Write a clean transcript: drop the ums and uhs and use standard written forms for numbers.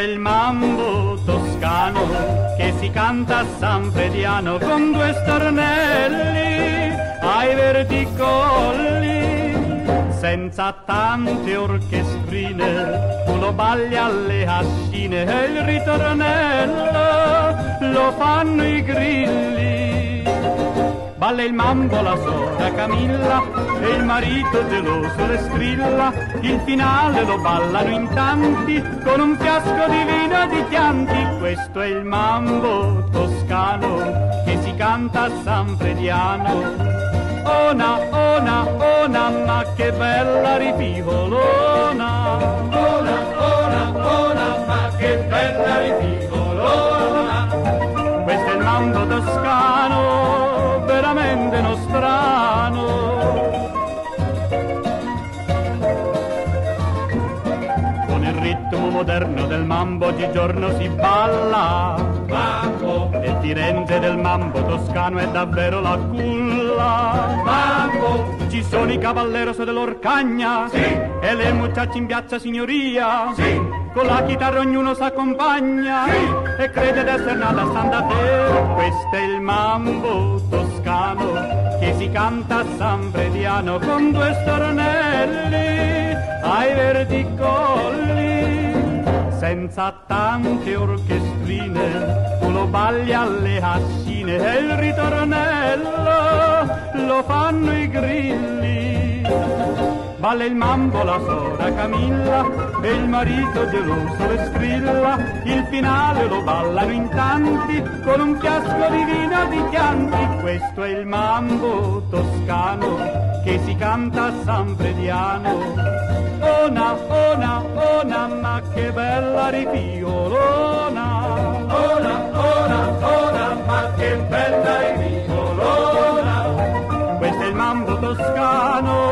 è il mambo toscano che si canta a San Frediano con due stornelli ai verdi colli, senza tante orchestrine, tu lo balli alle ascine e il ritornello lo fanno i grilli. Balla il mambo la sora Camilla e il marito geloso le strilla, il finale lo ballano in tanti con un fiasco di vino di Chianti. Questo è il mambo toscano che si canta a San Frediano. Ona, ona, ona, ma che bella ripigolona. Ona, ona, ona, ma che bella ripigolona. Questo è il mambo toscano, veramente nostrano. Con il ritmo moderno del mambo oggigiorno si balla mambo, e Firenze del mambo toscano è davvero la culla. Mambo, ci sono i cavalleros dell'Orcagna, sì, e le muchache in piazza signoria, sì, con la chitarra ognuno s'accompagna, sì, e crede d'essere nata a Sant'Adeo. Questo è il mambo toscano che si canta a San Frediano con due stornelli ai verdi colli, senza tante orchestrine, tu lo balli alle ascine e il ritornello lo fanno i grilli. Balla il mambo la sora Camilla e il marito geloso le strilla, il finale lo ballano in tanti con un fiasco di vino di Chianti. Questo è il mambo toscano che si canta a San Frediano. Ona, ona, ona, ma che bella ripiolona. Ona, ona, ona, ma che bella ripiolona. Questo è il mambo toscano